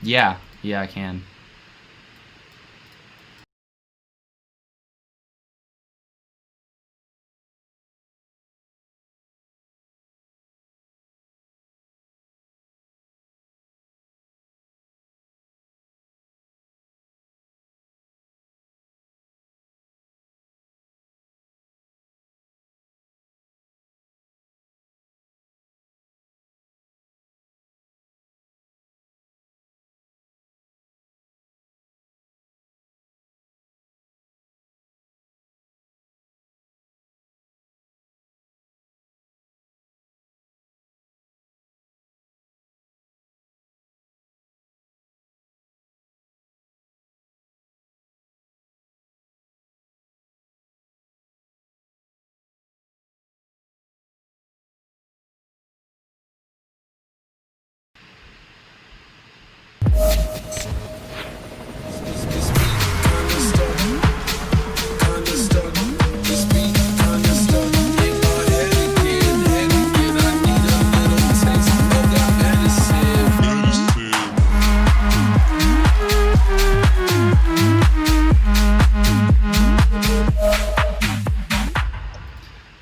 Yeah, yeah, I can.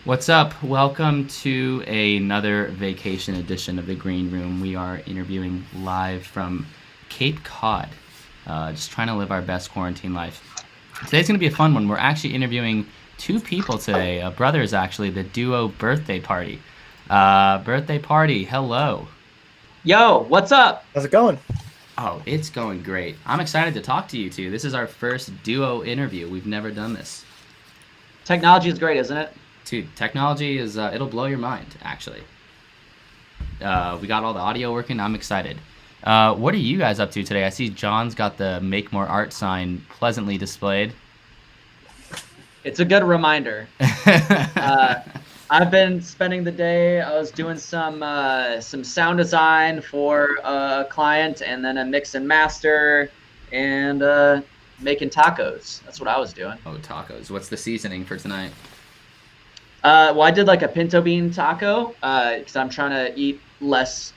What's up? Welcome to another vacation edition of the Green Room. We are interviewing live from Cape Cod, just trying to live our best quarantine life. Today's going to be a fun one. We're actually interviewing two people today, brothers actually, the duo Birthday Party. Birthday Party, hello. Yo, what's up? How's it going? Oh, it's going great. I'm excited to talk to you two. This is our first duo interview. We've never done this. Technology is great, isn't it? Dude, technology is, it'll blow your mind, actually. We got all the audio working. I'm excited. What are you guys up to today? I see John's got the Make More Art sign pleasantly displayed. It's a good reminder. I've been spending the day, I was doing some sound design for a client, and then a mix and master, and making tacos. That's what I was doing. Oh, tacos. What's the seasoning for tonight? Well, I did like a pinto bean taco because I'm trying to eat less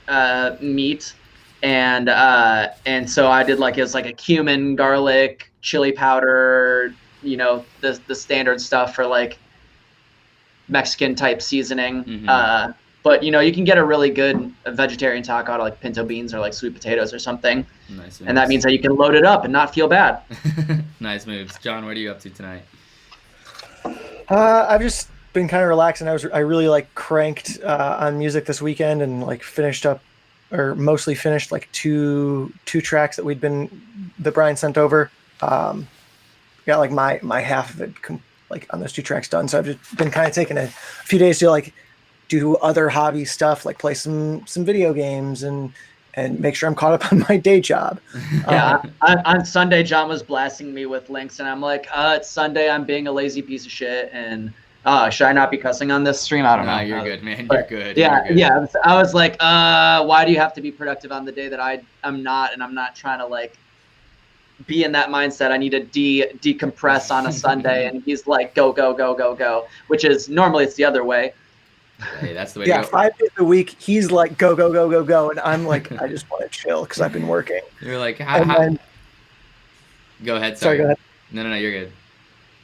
meat, and so I did like, it was like a cumin, garlic, chili powder, you know, the standard stuff for like Mexican type seasoning. Mm-hmm. But you know, you can get a really good vegetarian taco out of like pinto beans or like sweet potatoes or something. Nice moves. And that means that you can load it up and not feel bad. Nice moves. John, what are you up to tonight? I've just been kind of relaxing. I really like cranked on music this weekend and like finished up, or mostly finished like two tracks that Brian sent over. Got like my half of it like on those two tracks done. So I've just been kind of taking a few days to like do other hobby stuff, like play some video games and make sure I'm caught up on my day job. Yeah, on Sunday, John was blasting me with links, and I'm like, it's Sunday. I'm being a lazy piece of shit, and should I not be cussing on this stream? I don't know. No, you're good, man. But, you're good. Yeah, You're good. yeah. I was like, why do you have to be productive on the day that I'm not, and I'm not trying to like be in that mindset. I need to decompress on a Sunday, and he's like, go, go, go, go, go, which is normally it's the other way. Hey, that's the way Yeah, to go. 5 days a week. He's like, go, go, go, go, go. And I'm like, I just want to chill because I've been working. You're like, And then, go ahead. sorry, go ahead. No, you're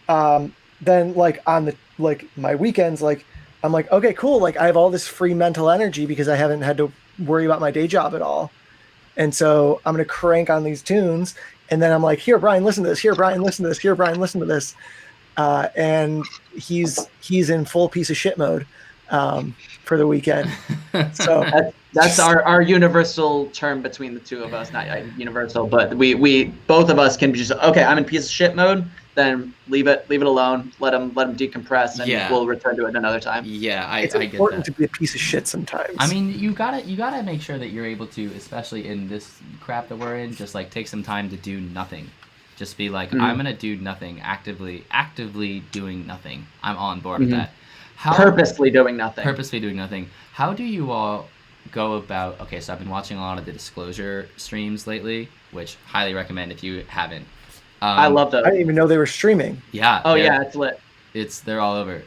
good. Then like on the like my weekends, like I'm like, okay, cool. Like I have all this free mental energy because I haven't had to worry about my day job at all. And so I'm gonna crank on these tunes, and then I'm like, here, Brian, listen to this. Here, Brian, listen to this. Here, Brian, listen to this. And he's in full piece of shit mode for the weekend. So that's our universal term between the two of us. Not universal, but we both of us can be just, okay, I'm in piece of shit mode. Then leave it alone. Let him decompress, and we'll return to it another time. Yeah, it's I get important that. to be a piece of shit sometimes. I mean, you gotta make sure that you're able to, especially in this crap that we're in, just like take some time to do nothing. Just be like, I'm gonna do nothing, actively doing nothing. I'm on board with that. Purposely doing nothing. Purposely doing nothing. How do you all go about? Okay, so I've been watching a lot of the Disclosure streams lately, which highly recommend if you haven't. I love those. I didn't even know they were streaming. Yeah. Oh yeah, it's lit. They're all over.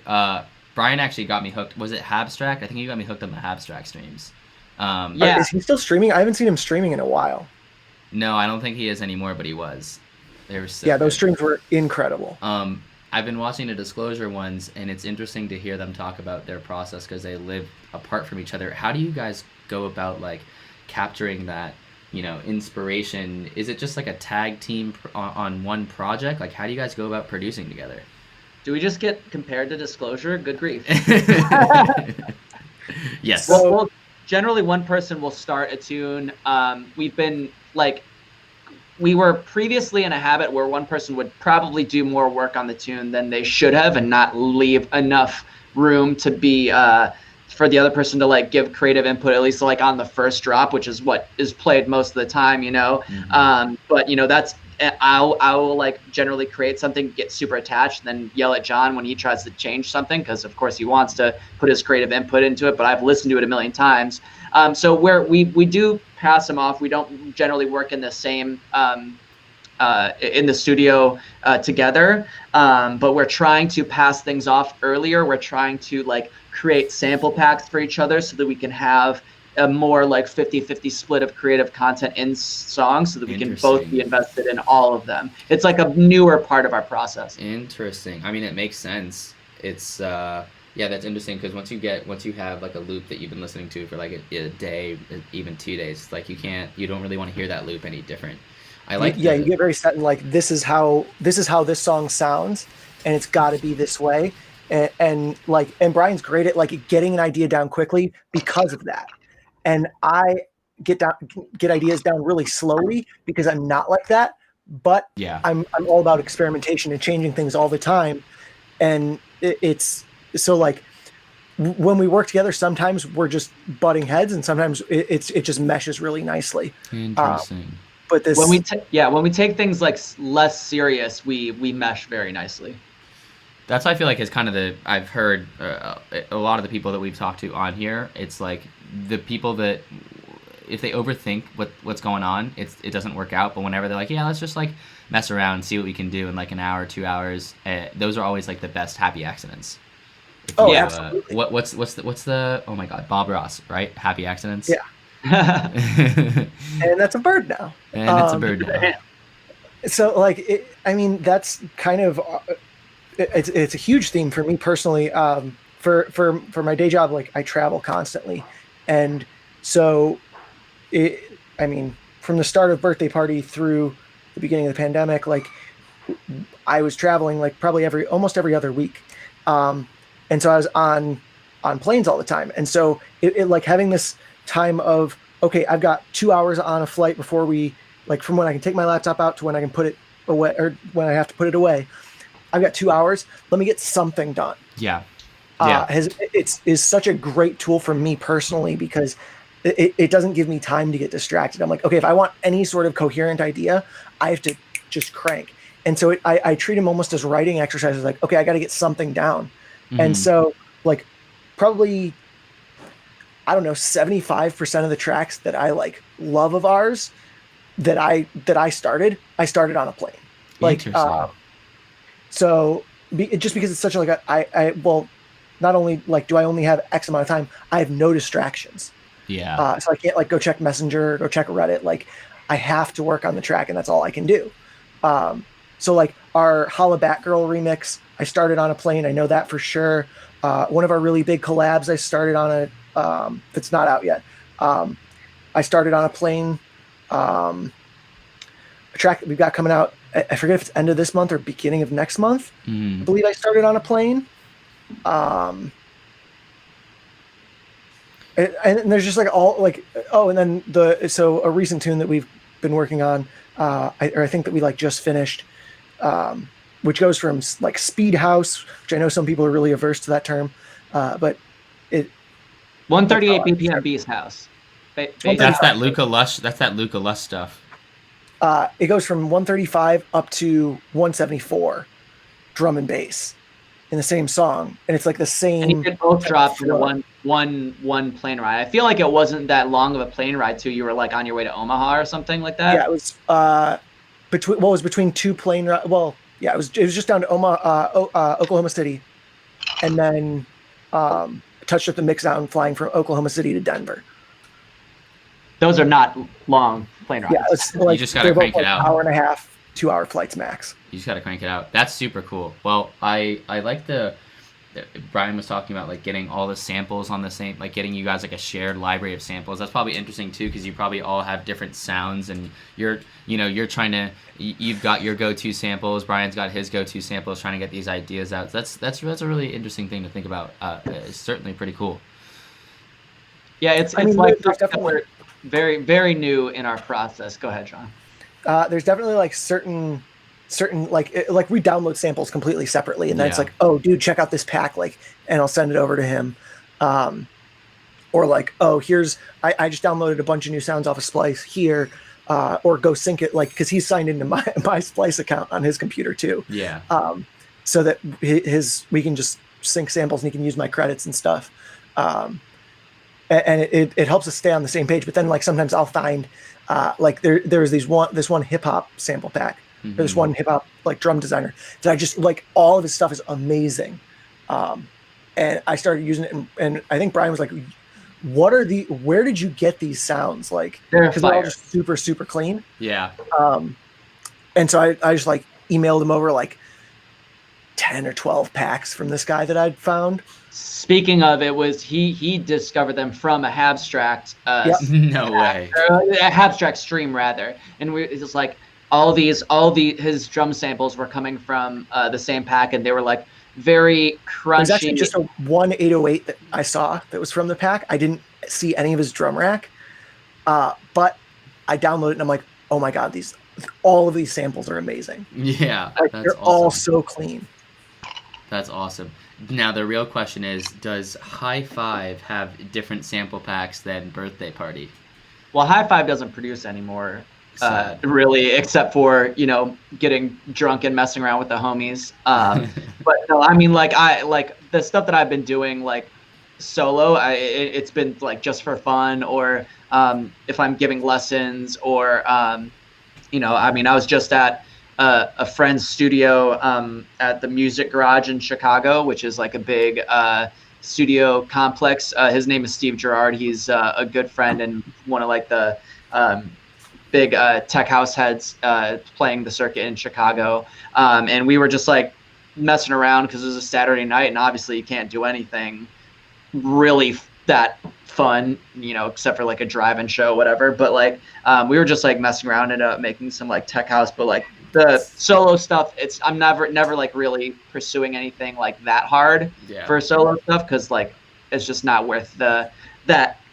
Brian actually got me hooked. Was it Habstract? I think he got me hooked on the Habstract streams. Yeah. Is he still streaming? I haven't seen him streaming in a while. No, I don't think he is anymore, but he was. They were so Yeah, those good. streams were incredible. I've been watching the Disclosure ones, and it's interesting to hear them talk about their process because they live apart from each other. How do you guys go about like capturing that, inspiration? Is it just like a tag team on one project? Like, how do you guys go about producing together? Do we just get compared to Disclosure? Good grief. Yes. Well, generally one person will start a tune. We were previously in a habit where one person would probably do more work on the tune than they should have and not leave enough room to be for the other person to like give creative input, at least like on the first drop, which is what is played most of the time, But that's I will like generally create something, get super attached, and then yell at John when he tries to change something, because of course he wants to put his creative input into it, but I've listened to it a million times. So we do pass them off. We don't generally work in the same in the studio together, but we're trying to pass things off earlier. We're trying to like create sample packs for each other so that we can have a more like 50-50 split of creative content in songs so that we can both be invested in all of them. It's like a newer part of our process. Interesting. I mean, it makes sense. It's yeah, that's interesting because once you have like a loop that you've been listening to for like a day, even 2 days, like you don't really want to hear that loop any different. I like you get very set in like this is how this song sounds, and it's got to be this way, and Brian's great at like getting an idea down quickly because of that, and I get ideas down really slowly because I'm not like that, but yeah, I'm all about experimentation and changing things all the time, and it's so like when we work together, sometimes we're just butting heads, and sometimes it just meshes really nicely. Interesting. But this when we take things like less serious, we mesh very nicely. That's what I feel like is kind of I've heard a lot of the people that we've talked to on here. It's like the people that if they overthink what's going on, it doesn't work out. But whenever they're like, yeah, let's just like mess around and see what we can do in like an hour, 2 hours, those are always like the best happy accidents. Absolutely. What's the oh my god, Bob Ross, right? Happy accidents. Yeah. And that's a bird now. And it's a bird now. So like, that's kind of it's a huge theme for me personally. For my day job, like I travel constantly, and so from the start of Birthday Party through the beginning of the pandemic, like I was traveling like probably almost every other week, and so I was on planes all the time, and so it like having this time of, okay, I've got 2 hours on a flight before we like from when I can take my laptop out to when I can put it away or when I have to put it away. I've got 2 hours. Let me get something done. Yeah. It's such a great tool for me personally because it doesn't give me time to get distracted. I'm like, okay, if I want any sort of coherent idea, I have to just crank. And so I treat them almost as writing exercises. Like, okay, I got to get something down. Mm-hmm. And so like probably, I don't know, 75% of the tracks that I like love of ours that I started on a plane. Like, so just because it's such a, like well, not only like do I only have X amount of time, I have no distractions. Yeah. So I can't like go check Messenger or go check Reddit. Like I have to work on the track and that's all I can do. So like our Holla Batgirl remix, I started on a plane. I know that for sure. One of our really big collabs, I started on a, it's not out yet. I started on a plane. A track that we've got coming out, I forget if it's end of this month or beginning of next month. I believe I started on a plane. And there's just like all like, and then so a recent tune that we've been working on, I think that we like just finished, which goes from like speed house, which I know some people are really averse to that term, but it 138 BPM Beast House. That's that Luca Lush. That's that Luca Lush stuff. It goes from 135 up to 174, drum and bass, in the same song, and it's like the same. And you could both drop in one plane ride. I feel like it wasn't that long of a plane ride too. You were like on your way to Omaha or something like that. Yeah, it was between two plane rides. Well, yeah, it was just down to Oklahoma City, and then touched at the mix out and flying from Oklahoma City to Denver. Those are not long plane Yeah, rides. it's like You just gotta they're both crank it like out. hour and a half, 2 hour flights max. You just gotta crank it out. That's super cool. Well, I like Brian was talking about like getting all the samples on the same, like getting you guys like a shared library of samples. That's probably interesting too, because you probably all have different sounds, and you're trying to, you've got your go-to samples. Brian's got his go-to samples, trying to get these ideas out. That's a really interesting thing to think about. It's certainly pretty cool. Yeah, it's I mean, like there's something that definitely we're very, very new in our process. Go ahead, John. there's definitely like certain like we download samples completely separately, and then it's Yeah. like, oh dude, check out this pack, like, and I'll send it over to him. Or like, oh, here's I just downloaded a bunch of new sounds off of Splice here, or go sync it, like, because he's signed into my Splice account on his computer too. Yeah. So that we can just sync samples and he can use my credits and stuff. And it helps us stay on the same page. But then like sometimes I'll find like there's this one hip hop sample pack. Mm-hmm. There's one hip hop like drum designer that I just like, all of his stuff is amazing. And I started using it, and I think Brian was like, where did you get these sounds? Like, because they're all just super, super clean. Yeah. And so I just like emailed him over like 10 or 12 packs from this guy that I'd found. Speaking of, it was he discovered them from a Habstract. No way. A Habstract stream rather, and it was like all his drum samples were coming from the same pack, and they were like very crunchy. There's actually just one 808 that I saw that was from the pack. I didn't see any of his drum rack, but I downloaded it and I'm like, oh my god, all of these samples are amazing. Yeah, like, that's they're awesome. all so clean. That's awesome. Now the real question is, does High Five have different sample packs than Birthday Party? Well, High Five doesn't produce anymore, Sad. really, except for getting drunk and messing around with the homies. But no, I mean, like the stuff that I've been doing like solo, it's been like just for fun, or if I'm giving lessons, or I mean, I was just at a friend's studio at the Music Garage in Chicago, which is like a big studio complex. His name is Steve Gerard. He's a good friend and one of like the big tech house heads playing the circuit in Chicago. And we were just like messing around because it was a Saturday night, and obviously you can't do anything really that fun, except for like a drive-in show, whatever. But like we were just like messing around and making some like tech house, but like the solo stuff, I'm never like really pursuing anything like that hard for solo stuff, because like it's just not worth that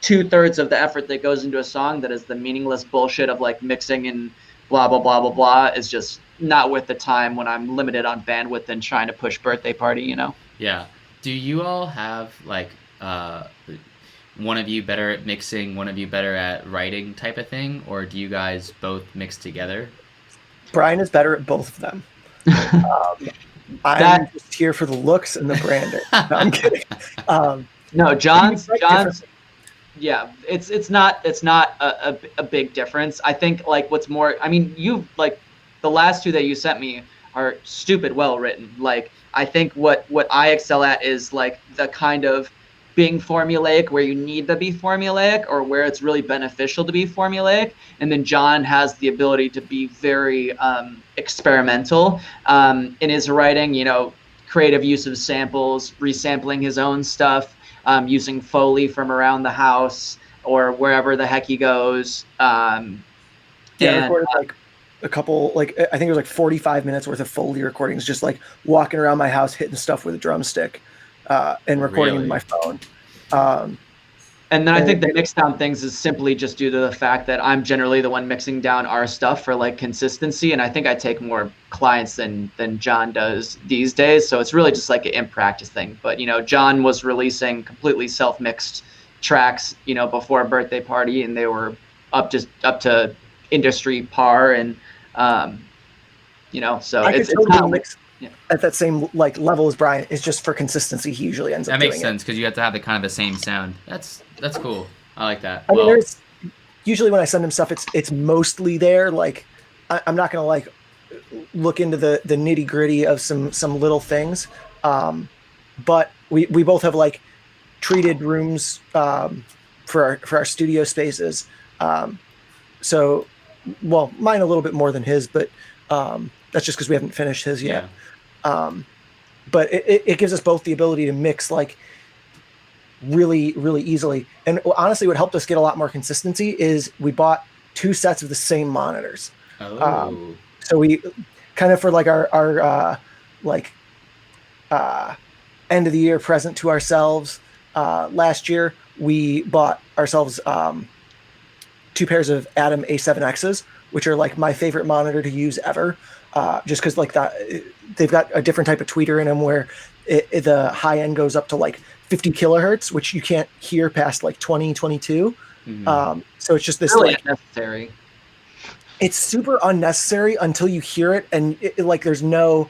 2/3 of the effort that goes into a song that is the meaningless bullshit of like mixing and blah blah blah blah blah, is just not worth the time when I'm limited on bandwidth and trying to push Birthday Party. Yeah. Do you all have like one of you better at mixing, one of you better at writing type of thing, or do you guys both mix together? Brian is better at both of them. I'm just here for the looks and the branding. No, I'm kidding. No, John's yeah, it's not a big difference. I think like what's more, I mean, you like the last two that you sent me are stupid well written. Like I think what I excel at is like the kind of being formulaic where you need to be formulaic, or where it's really beneficial to be formulaic. And then John has the ability to be very experimental in his writing, creative use of samples, resampling his own stuff, using Foley from around the house or wherever the heck he goes. I recorded like a couple, like I think it was like 45 minutes worth of Foley recordings, just like walking around my house hitting stuff with a drumstick and recording with my phone. And then I think the mix down things is simply just due to the fact that I'm generally the one mixing down our stuff for like consistency, and I think I take more clients than John does these days. So it's really just like an in practice thing. But John was releasing completely self-mixed tracks, before Birthday Party, and they were up to industry par, and so it's not mixed. Yeah. At that same like level as Brian. It's just for consistency. He usually ends up doing it. That makes sense, because you have to have the kind of the same sound. That's cool. I like that. I mean, there's usually when I send him stuff, it's mostly there. Like I'm not gonna like look into the nitty gritty of some little things, but we both have like treated rooms for our studio spaces. So well, mine a little bit more than his, but that's just because we haven't finished his yet. But it gives us both the ability to mix like really, really easily. And honestly, what helped us get a lot more consistency is we bought 2 sets of the same monitors. So we kind of for like our end of the year present to ourselves. Last year, we bought ourselves 2 pairs of Atom A7Xs, which are like my favorite monitor to use ever. Just because like that, they've got a different type of tweeter in them where the high end goes up to like 50 kilohertz, which you can't hear past like 20, 22. So it's just this really like unnecessary. It's super unnecessary until you hear it, and like there's no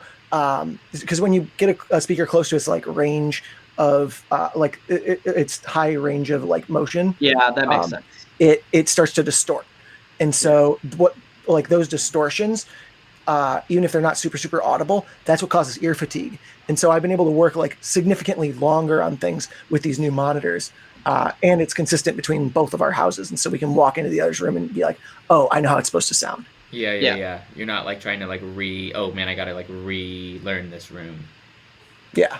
because when you get a speaker close to its like range of like it's high range of like motion. Yeah, that makes sense. It starts to distort, and so what like those distortions. Even if they're not super audible, that's what causes ear fatigue. And so I've been able to work like significantly longer on things with these new monitors. And it's consistent between both of our houses. And so we can walk into the other's room and be like, oh, I know how it's supposed to sound. Yeah. You're not like trying to like I gotta like relearn this room. Yeah.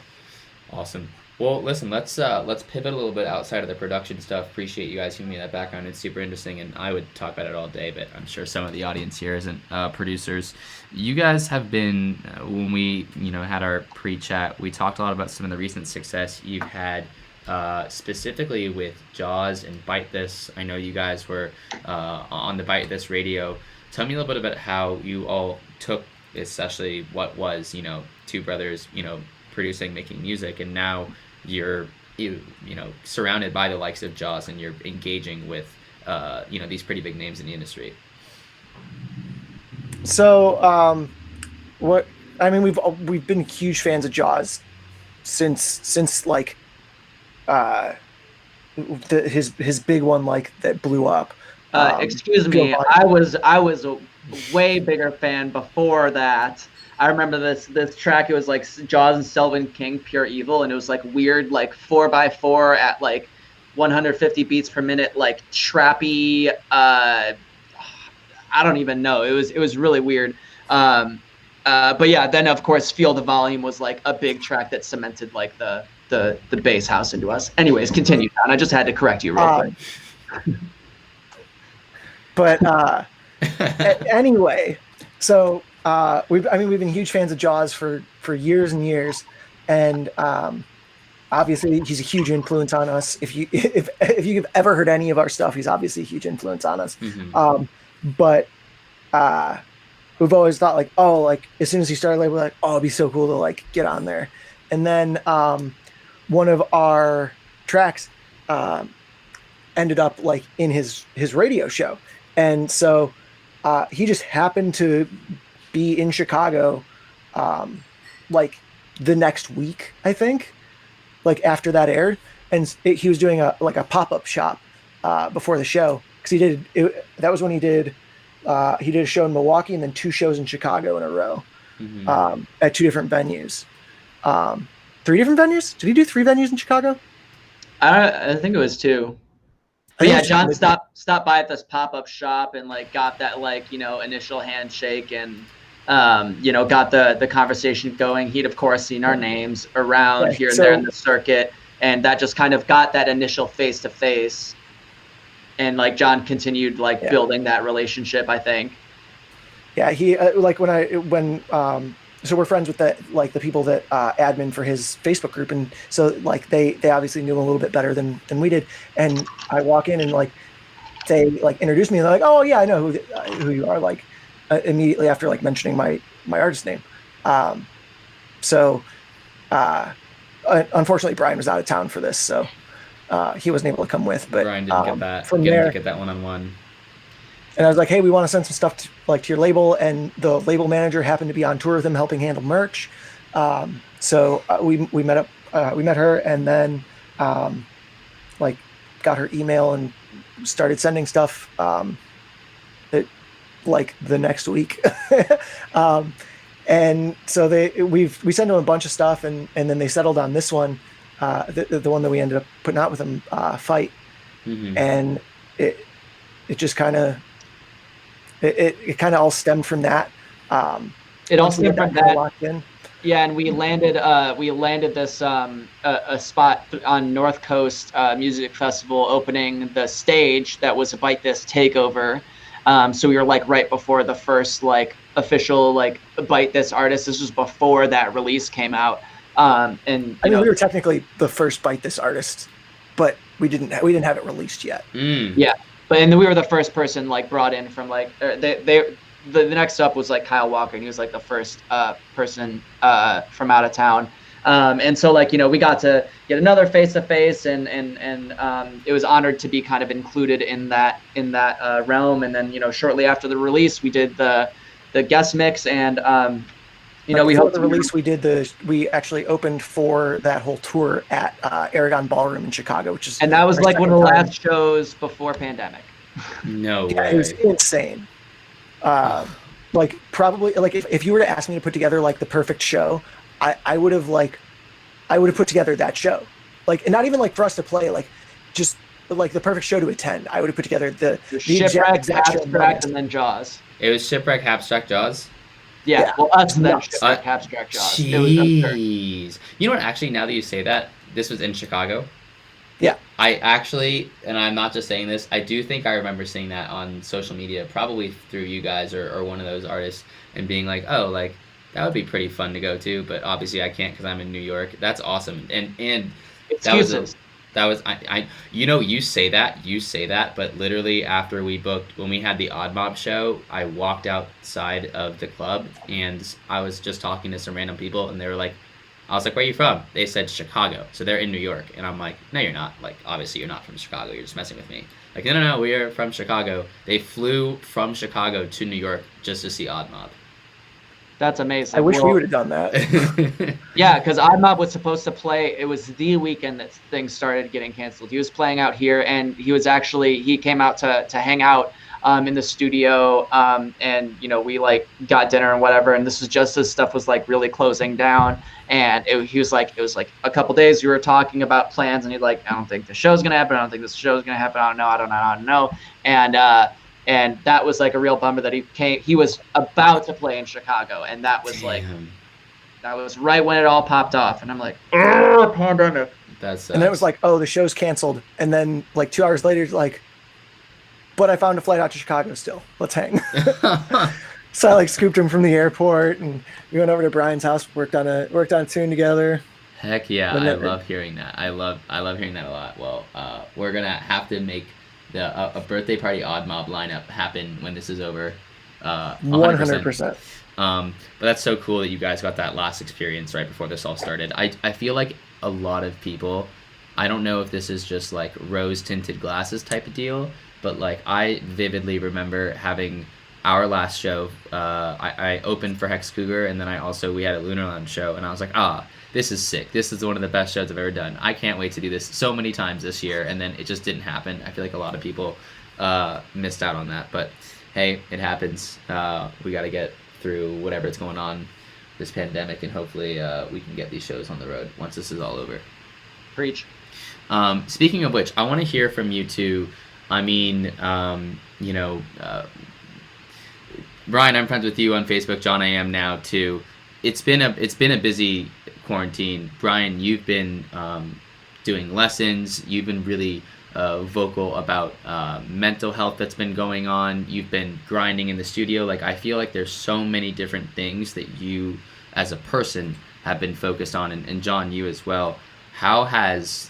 Awesome. Well, listen, let's pivot a little bit outside of the production stuff. Appreciate you guys giving me that background. It's super interesting, and I would talk about it all day, but I'm sure some of the audience here isn't producers. You guys have been, when we had our pre-chat, we talked a lot about some of the recent success you've had, specifically with Jaws and Bite This. I know you guys were on the Bite This radio. Tell me a little bit about how you all took, especially what was 2 brothers, producing, making music, and now you're surrounded by the likes of Jaws, and you're engaging with these pretty big names in the industry. So we've been huge fans of Jaws since like his big one like that blew up. Excuse me, I was a way bigger fan before that. I remember this track. It was like Jaws and Selvin King, Pure Evil, and it was like weird, like 4x4 at like 150 beats per minute, like trappy. I don't even know. It was really weird. But yeah, then of course, Feel the Volume was like a big track that cemented like the bass house into us. Anyways, continue, Don. I just had to correct you real quick. But anyway, so. We've been huge fans of Jaws for years and years, and obviously he's a huge influence on us. If you've ever heard any of our stuff, he's obviously a huge influence on us. But we've always thought like, oh, like as soon as he started, like we're like, oh, it'd be so cool to like get on there. And then one of our tracks ended up like in his radio show, and so he just happened to be in Chicago like the next week, I think, like after that aired, and he was doing a pop-up shop before the show, because that was when he did a show in Milwaukee and then 2 shows in Chicago in a row at 2 different venues. 3 different venues? Did he do 3 venues in Chicago? I think it was 2. But yeah, John stopped by at this pop-up shop and like got that like initial handshake and got the conversation going. He'd of course seen our names around here and there in the circuit, and that just kind of got that initial face-to-face, and like John continued like building that relationship, I think. Yeah, he like so we're friends with the people that admin for his Facebook group, and so like they obviously knew him a little bit better than we did, and I walk in and like they like introduced me and they're like, oh yeah, I know who you are, like immediately after like mentioning my artist name. Unfortunately Brian was out of town for this, so he wasn't able to come with, but Brian didn't get that one-on-one. And I was like, hey, we want to send some stuff to your label, and the label manager happened to be on tour with him helping handle merch. So we met her, and then like got her email and started sending stuff like the next week. And so we sent them a bunch of stuff, and then they settled on this one, the one that we ended up putting out with them, Fight. And it just kind of it kind of all stemmed from that. It all stemmed from that. Locked in. Yeah, and we landed this a spot on North Coast Music Festival, opening the stage that was a Bite This takeover. So we were like right before the first like official like Bite This artist. This was before that release came out. And I mean, we were technically the first Bite This artist, but we didn't have it released yet. Yeah, but and we were the first person like brought in from like the next up was like Kyle Walker, and he was like the first person from out of town. And so like, we got to get another face-to-face, and it was honored to be kind of included in that realm. And then, shortly after the release, we did the guest mix, and we hope the release we actually opened for that whole tour at Aragon Ballroom in Chicago, and that was like one of the last shows before pandemic. No way. It was insane. Like probably like if you were to ask me to put together like the perfect show, I would have put together that show, like, and not even like for us to play, like just like the perfect show to attend. I would have put together the Shipwreck, Abstract, and then Jaws. It was Shipwreck, Abstract, Jaws. Yeah. Well, us and then Shipwreck, Abstract, Jaws. Jeez. You know what? Actually, now that you say that, this was in Chicago. Yeah. I actually, and I'm not just saying this, I do think I remember seeing that on social media, probably through you guys or one of those artists, and being like, oh, like, that would be pretty fun to go to, but obviously I can't because I'm in New York. That's awesome. And Excuses. that was you say that, but literally after when we had the Odd Mob show, I walked outside of the club and I was just talking to some random people, and they were like, I was like, where are you from? They said Chicago. So they're in New York. And I'm like, no, you're not. Like, obviously you're not from Chicago. You're just messing with me. Like, no, we are from Chicago. They flew from Chicago to New York just to see Odd Mob. That's amazing. I wish we would have done that. Yeah, because Odd Mob was supposed to play. It was the weekend that things started getting canceled. He was playing out here, and he came out to hang out in the studio, and we like got dinner and whatever. And this was just as stuff was like really closing down. And it was like a couple days we were talking about plans, and he's like, I don't think the show's gonna happen. I don't think this show's gonna happen. I don't know. And that was like a real bummer that he was about to play in Chicago, and that was like, that was right when it all popped off, and I'm like, pandemic. And then it was like, oh, the show's canceled, and then like 2 hours later, like, but I found a flight out to Chicago still. Let's hang. So I like scooped him from the airport, and we went over to Brian's house, worked on a tune together. Heck yeah, I love hearing that. I love hearing that a lot. Well, we're gonna have to make a birthday party Odd Mob lineup happen when this is over. 100%. But that's so cool that you guys got that last experience right before this all started. I feel like a lot of people, I don't know if this is just like rose tinted glasses type of deal, but like I vividly remember having our last show. I opened for Hex Cougar, and then we had a Lunar Lounge show, and I was like, this is sick. This is one of the best shows I've ever done. I can't wait to do this so many times this year, and then it just didn't happen. I feel like a lot of people missed out on that, but hey, it happens. We got to get through whatever's going on this pandemic, and hopefully we can get these shows on the road once this is all over. Preach. Speaking of which, I want to hear from you two. I mean, Brian, I'm friends with you on Facebook. John, I am now too. It's been a busy quarantine. Brian, you've been doing lessons. You've been really vocal about mental health that's been going on. You've been grinding in the studio. Like, I feel like there's so many different things that you as a person have been focused on, and John, you as well. How has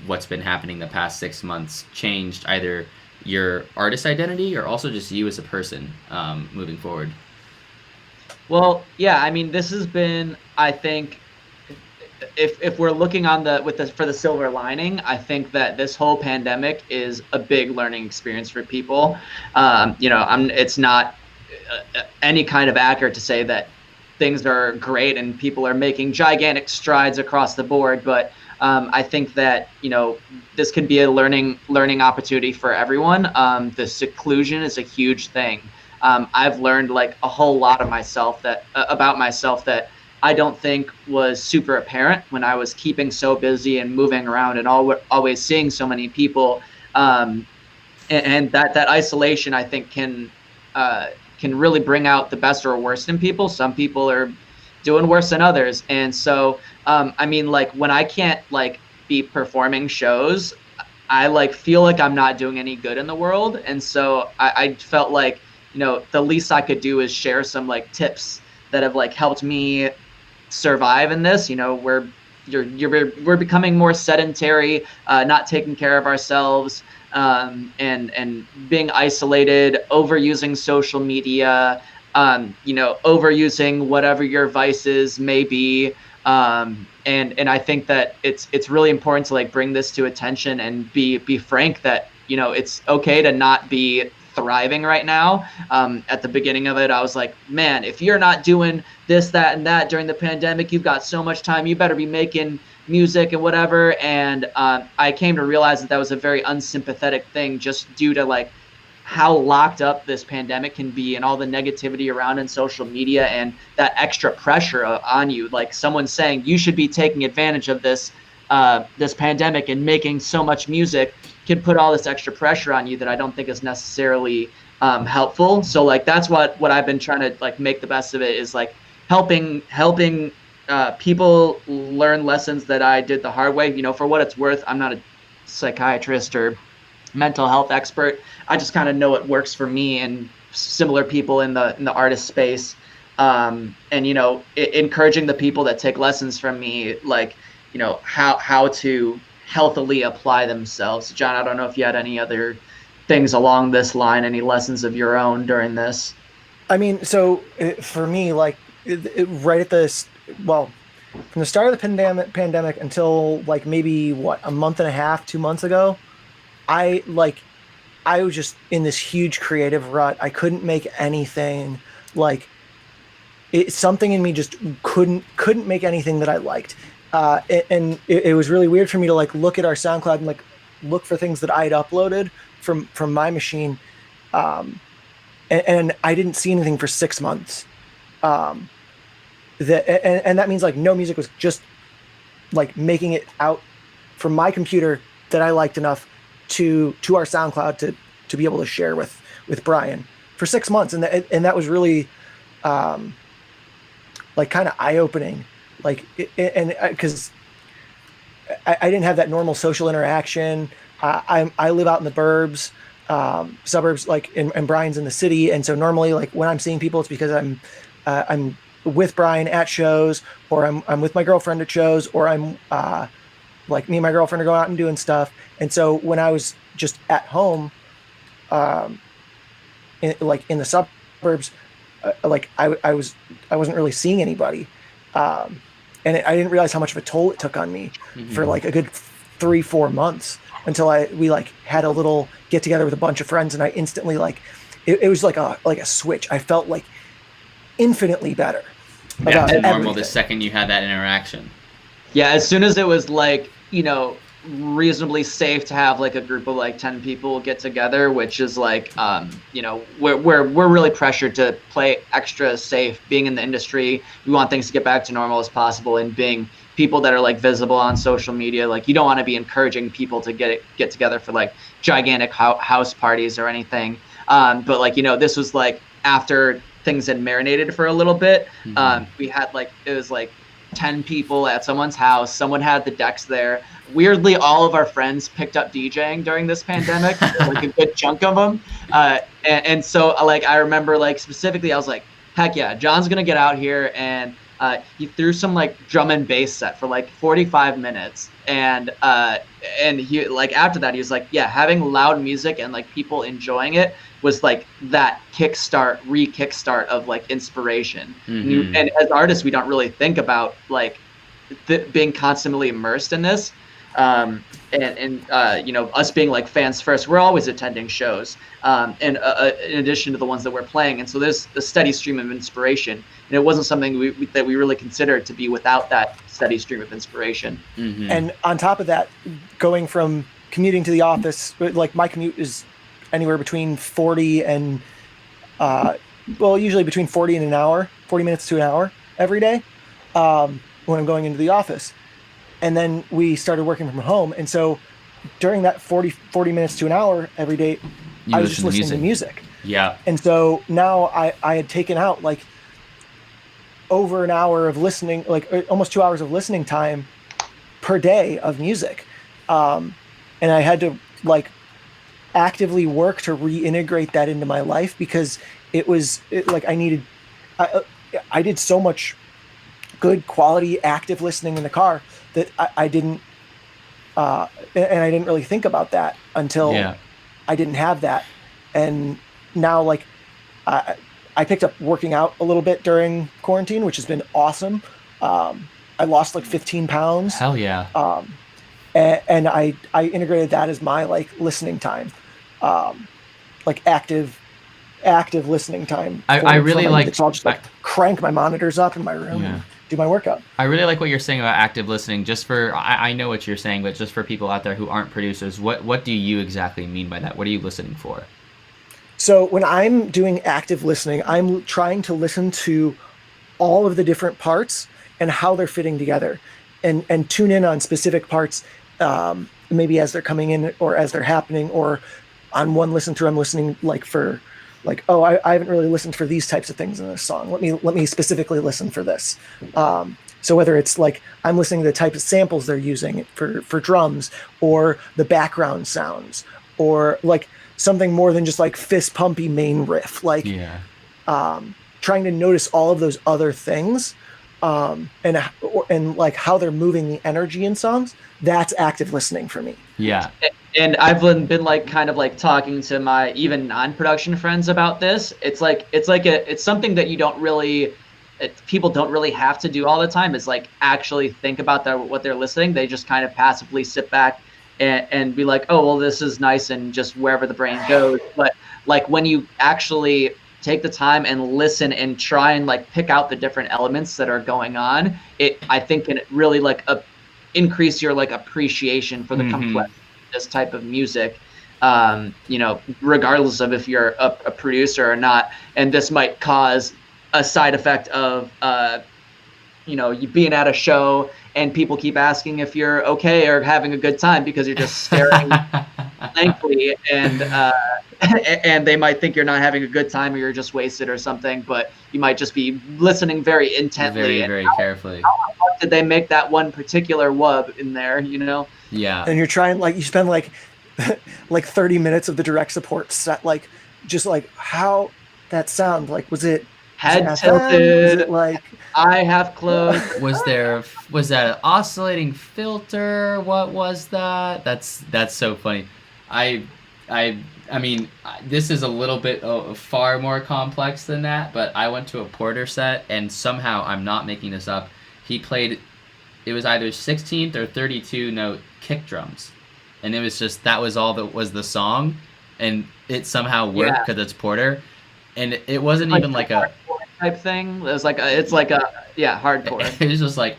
what's been happening the past 6 months changed either your artist identity or also just you as a person moving forward? Well, yeah, I mean, this has been, I think, if we're looking on for the silver lining, I think that this whole pandemic is a big learning experience for people. It's not any kind of accurate to say that things are great and people are making gigantic strides across the board, but I think that this could be a learning opportunity for everyone. The seclusion is a huge thing. I've learned like a whole lot of about myself that I don't think was super apparent when I was keeping so busy and moving around and always seeing so many people. And that isolation, I think, can can really bring out the best or worst in people. Some people are doing worse than others. And so, I mean, like when I can't like be performing shows, I like feel like I'm not doing any good in the world. And so I felt like, you know, the least I could do is share some like tips that have like helped me survive in this. You know, we're becoming more sedentary, not taking care of ourselves, and being isolated, overusing social media, you know, overusing whatever your vices may be. And I think that it's really important to like bring this to attention and be frank that, you know, it's okay to not be thriving right now. At the beginning of it, I was like, man, if you're not doing this, that, and that during the pandemic, you've got so much time, you better be making music and whatever. And I came to realize that that was a very unsympathetic thing, just due to like how locked up this pandemic can be and all the negativity around in social media and that extra pressure on you. Like someone saying you should be taking advantage of this this pandemic and making so much music can put all this extra pressure on you that I don't think is necessarily helpful. So like that's what I've been trying to like make the best of it, is like helping people learn lessons that I did the hard way. You know, for what it's worth, I'm not a psychiatrist or mental health expert. I just kind of know what works for me and similar people in the artist space. And, you know, encouraging the people that take lessons from me, like, you know, how to healthily apply themselves. John, I don't know if you had any other things along this line, any lessons of your own during this. I mean, so for me, like right at this, well, from the start of the pandemic until like maybe a month and a half, 2 months ago, I was just in this huge creative rut. I couldn't make anything. Like something in me just couldn't make anything that I liked. And it was really weird for me to like look at our SoundCloud and like look for things that I had uploaded from my machine. And I didn't see anything for 6 months. And that means like no music was just like making it out from my computer that I liked enough to our SoundCloud to be able to share with Brian for 6 months. And that was really like kind of eye-opening. Like, and because I didn't have that normal social interaction. I live out in the burbs, suburbs, like, and Brian's in the city. And so normally like when I'm seeing people, it's because I'm with Brian at shows, or I'm with my girlfriend at shows, or I'm like me and my girlfriend are going out and doing stuff. And so when I was just at home, in the suburbs, like I wasn't really seeing anybody. And I didn't realize how much of a toll it took on me for like a good 3-4 months until we like had a little get together with a bunch of friends, and I instantly like, it was like a switch. I felt like infinitely better. Back to normal everything. the second you had that interaction. Yeah, as soon as it was like, you know, reasonably safe to have like a group of like 10 people get together, which is like, you know, we're really pressured to play extra safe. Being in the industry, we want things to get back to normal as possible, and being people that are like visible on social media, like you don't want to be encouraging people to get together for like gigantic house parties or anything. But like, you know, this was like after things had marinated for a little bit. We had like, it was like 10 people at someone's house. Someone had the decks there. Weirdly, all of our friends picked up DJing during this pandemic, like a good chunk of them. And so like, I remember like specifically, I was like, heck yeah, John's going to get out here. And he threw some like drum and bass set for like 45 minutes. And he like, after that, he was like, yeah, having loud music and like people enjoying it was like that kickstart of like inspiration. And as artists, we don't really think about like being constantly immersed in this. And you know, us being like fans first, we're always attending shows, and in addition to the ones that we're playing. And so there's a steady stream of inspiration, and it wasn't something that we really considered to be without that steady stream of inspiration. And on top of that, going from commuting to the office, like my commute is anywhere between 40 and usually between 40 and an hour, 40 minutes to an hour every day, when I'm going into the office. And then we started working from home. And so during that 40 minutes to an hour every day, I was just listening to music. Yeah. And so now I had taken out like over an hour of listening, like almost 2 hours of listening time per day of music. And I had to like actively work to reintegrate that into my life because like I did so much good quality active listening in the car that I didn't, and I didn't really think about that until I didn't have that. And now like, I picked up working out a little bit during quarantine, which has been awesome. I lost like 15 pounds. Hell yeah. And I integrated that as my like listening time, like active listening time. I really like. So I'll just like crank my monitors up in my room and do my workout. I really like what you're saying about active listening. Just for I know what you're saying, but just for people out there who aren't producers, what do you exactly mean by that? What are you listening for? So when I'm doing active listening, I'm trying to listen to all of the different parts and how they're fitting together, and tune in on specific parts, maybe as they're coming in or as they're happening, or on one listen through, I'm listening like for like, oh, I haven't really listened for these types of things in this song. Let me specifically listen for this. So whether it's like I'm listening to the type of samples they're using for drums, or the background sounds, or like something more than just like fist pumpy main riff, like trying to notice all of those other things, and like how they're moving the energy in songs. That's active listening for me. Yeah. And I've been like kind of like talking to my even non-production friends about this. It's something that you don't really, people don't really have to do all the time. Is like actually think about what they're listening. They just kind of passively sit back and be like, oh, well, this is nice, and just wherever the brain goes. But like when you actually take the time and listen and try and like pick out the different elements that are going on, I think can really like increase your like appreciation for the complexity of this type of music, regardless of if you're a producer or not. And this might cause a side effect of you being at a show and people keep asking if you're okay or having a good time because you're just staring blankly, and they might think you're not having a good time or you're just wasted or something, but you might just be listening very intently. Very, very carefully. How did they make that one particular wub in there, Yeah. And you're trying, like, you spend like 30 minutes of the direct support set, like, just like how that sound, like, was it head tilted? Was it like I have closed. Was that an oscillating filter? What was that? That's so funny. I mean, this is a little bit far more complex than that, but I went to a Porter set, and somehow, I'm not making this up, he played, it was either 16th or 32 note kick drums, and it was just, that was all that was the song, and it somehow worked because it's Porter, and it wasn't even like a type thing. It was like hardcore. It was just like,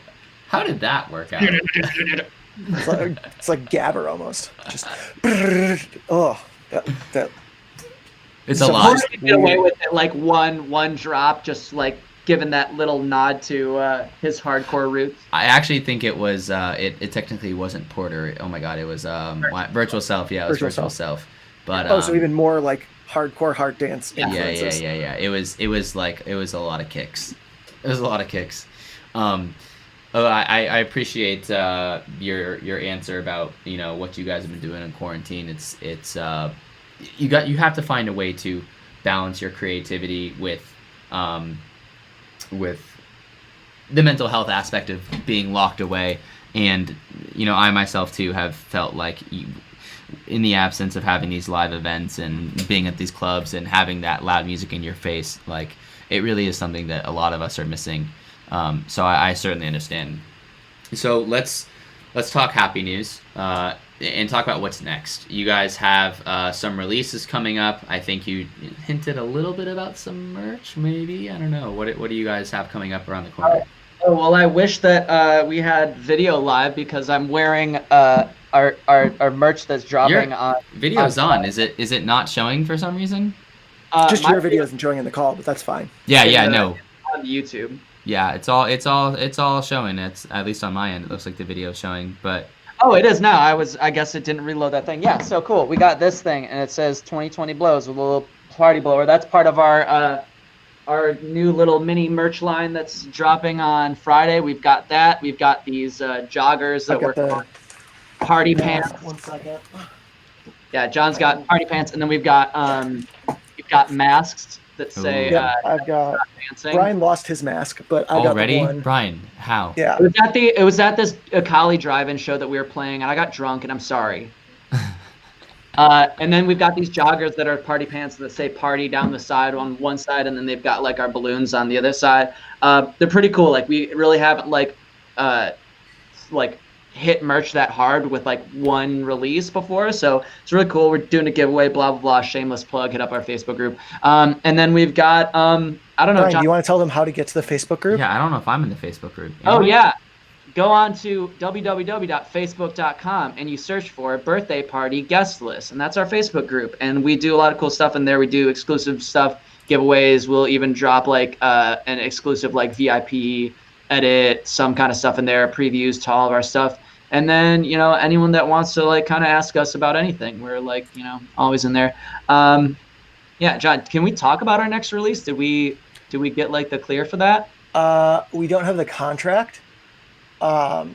how did that work out? it's like Gabber almost. Just that. It's a lot. To get away with it, like one drop, just like giving that little nod to his hardcore roots. I actually think it was it technically wasn't Porter. Oh my god, it was Virtual Self. Yeah, it was Virtual Self. But so even more like hardcore hard dance influences. Yeah. It was a lot of kicks. It was a lot of kicks. I appreciate your answer about what you guys have been doing in quarantine. It's you have to find a way to balance your creativity with the mental health aspect of being locked away. And I myself too have felt like in the absence of having these live events and being at these clubs and having that loud music in your face, like it really is something that a lot of us are missing. So I certainly understand. So let's talk happy news and talk about what's next. You guys have some releases coming up. I think you hinted a little bit about some merch, maybe. I don't know. What do you guys have coming up around the corner? Oh, well, I wish that we had video live, because I'm wearing our merch that's dropping on. Video's on. Is it not showing for some reason? Just your video isn't showing in the call, but that's fine. Yeah, no. On YouTube. Yeah, it's all showing. It's at least on my end. It looks like the video's showing, but. Oh, it is now. I guess it didn't reload that thing. Yeah, so cool. We got this thing, and it says 2020 blows with a little Party Blower. That's part of our new little mini merch line that's dropping on Friday. We've got that. We've got these joggers that we're calling Party Pants. 1 second. Yeah, John's got Party Pants, and then we've got masks that say I've got dancing. Brian lost his mask, but I got the one. Brian, how? Yeah. It was at this Akali drive-in show that we were playing, and I got drunk, and I'm sorry. And then we've got these joggers that are party pants that say party down the side on one side, and then they've got like our balloons on the other side. They're pretty cool. Like we really haven't like hit merch that hard with like one release before, so it's really cool. We're doing a giveaway, blah blah blah. Shameless plug. Hit up our Facebook group. And then we've got I don't know. Brian, John, do you want to tell them how to get to the Facebook group? Yeah, I don't know if I'm in the Facebook group. Yeah. Go on to www.facebook.com and you search for Birthday Party Guest List, and that's our Facebook group. And we do a lot of cool stuff in there. We do exclusive stuff, giveaways. We'll even drop like an exclusive like VIP edit, some kind of stuff in there, previews to all of our stuff. And then, you know, anyone that wants to like kind of ask us about anything, we're like, you know, always in there. Yeah, John, can we talk about our next release? Did we get like the clear for that? We don't have the contract. But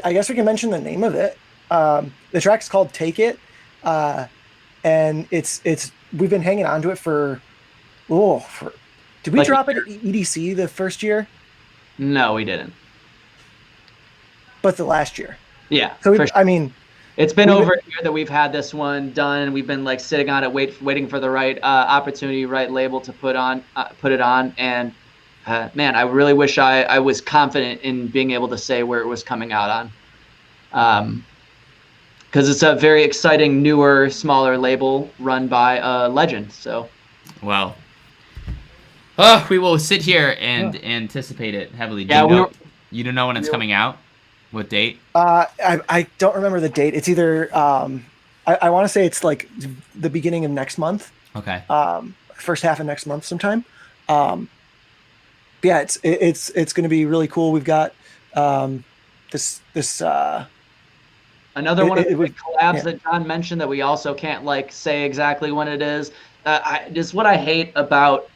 I guess we can mention the name of it. The track's called Take It. And we've been hanging on to it did we drop it at EDC the first year? No, we didn't. But the last year. Yeah. So I mean, it's been over a year that we've had this one done. We've been like sitting on it, waiting for the right opportunity, right label to put it on. And man, I really wish I was confident in being able to say where it was coming out on. Because it's a very exciting, newer, smaller label run by a legend. So, well, we will sit here and anticipate it heavily. You don't know when it's coming out? What date? I don't remember the date. It's either I want to say it's like the beginning of next month. Okay. First half of next month sometime. Yeah, it's going to be really cool. We've got this another one of the collabs that John mentioned that we also can't like say exactly when it is. Just what I hate about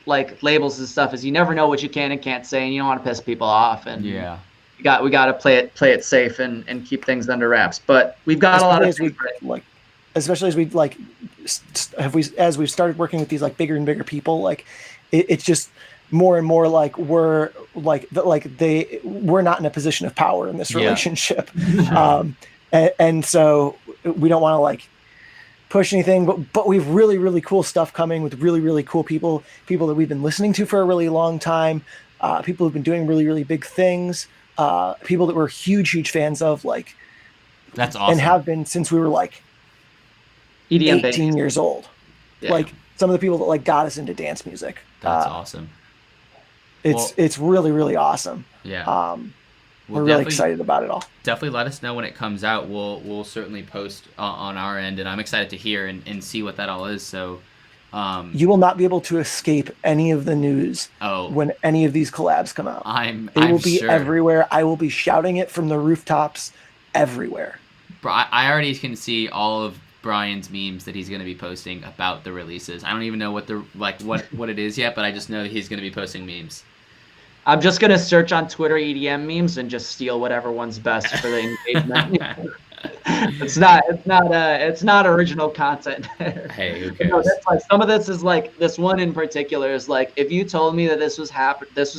like labels and stuff is you never know what you can and can't say, and you don't want to piss people off. And yeah, we got to play it safe and keep things under wraps. But we've got a lot of things especially as we've started working with these like bigger and bigger people, like it's just more and more like we're not in a position of power in this relationship. And so we don't want to like push anything, but we've really cool stuff coming with really cool people that we've been listening to for a really long time, people who've been doing really big things, people that we're huge fans of, like that's awesome, and have been since we were like EDM 18 years old. Like some of the people that like got us into dance music. That's awesome. It's really awesome. Yeah. We're really excited about it all. Definitely let us know when it comes out. We'll certainly post on our end, and I'm excited to hear and see what that all is. So you will not be able to escape any of the news when any of these collabs come out. It will be everywhere. I will be shouting it from the rooftops everywhere. I already can see all of Brian's memes that he's going to be posting about the releases. I don't even know what what it is yet, but I just know that he's going to be posting memes. I'm just gonna search on Twitter EDM memes and just steal whatever one's best for the engagement. It's not original content. Hey, who cares? No, that's like, some of this is like this one in particular is like if you told me that this was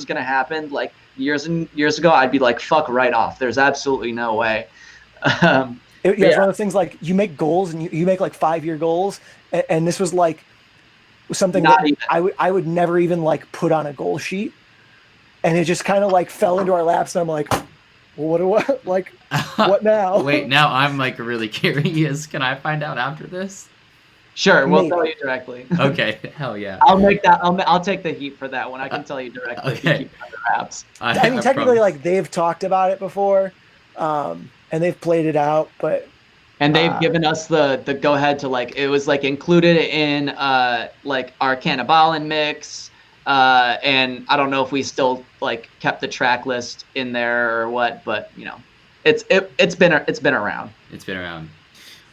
gonna happen like years and years ago, I'd be like fuck right off. There's absolutely no way. It's one of those things like you make goals and you make like 5-year goals, and this was like something that I would never even like put on a goal sheet. And it just kind of like fell into our laps, and I'm like, well, what now? Wait, now I'm like really curious. Can I find out after this? Sure, we'll tell you directly. Okay, hell yeah. I'll take the heat for that one. I can tell you directly. Okay. Keep it under wraps. I mean, technically, like they've talked about it before, and they've played it out, but. And they've given us the go ahead to like it was like included in like our Cannibalen mix. And I don't know if we still like kept the track list in there or what, but you know, it's been around. It's been around.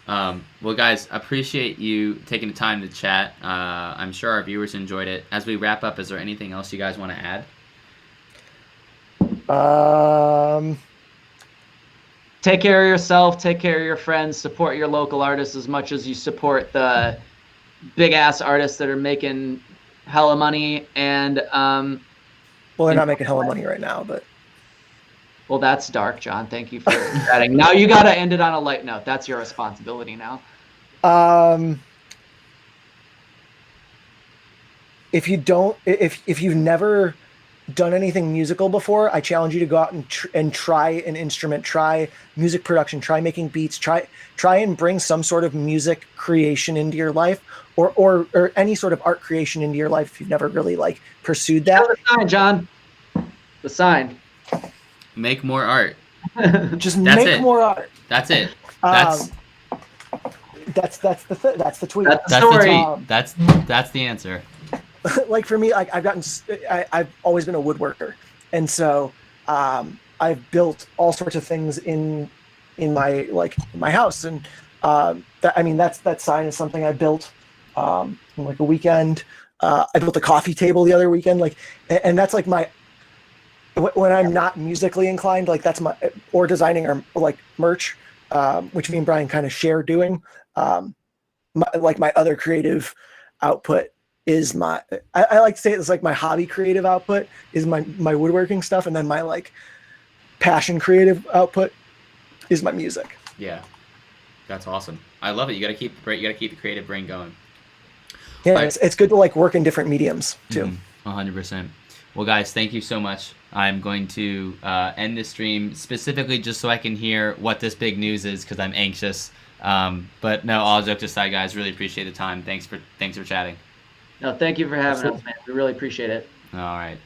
Well, guys, appreciate you taking the time to chat. I'm sure our viewers enjoyed it. As we wrap up, is there anything else you guys want to add? Take care of yourself, take care of your friends, support your local artists as much as you support the big ass artists that are making hella money. And well, they're not making hella money right now, but well, that's dark, John. Thank you for chatting. Now you got to end it on a light note. That's your responsibility now. If you've never done anything musical before, I challenge you to go out and try an instrument, try music production, try making beats, try and bring some sort of music creation into your life, or any sort of art creation into your life if you've never really like pursued that. The sign, John. The sign. Make more art. Just make more art. That's it. That's the tweet. That's the story. That's the answer. Like for me, like I've always been a woodworker, and so I've built all sorts of things in my house, and that sign is something I built in like a weekend. I built a coffee table the other weekend, and that's like when I'm not musically inclined, like that's or designing or like merch, which me and Brian kind of share doing. My other creative output is I like to say it's like my hobby creative output is my woodworking stuff, and then my like passion creative output is my music. Yeah, that's awesome. I love it. You got to keep the creative brain going. Yeah, it's good to like work in different mediums too. 100%. Well, guys, thank you so much. I'm going to end this stream specifically just so I can hear what this big news is because I'm anxious. But no, all jokes aside, guys, really appreciate the time. Thanks for chatting. No, thank you for having us, man. We really appreciate it. All right.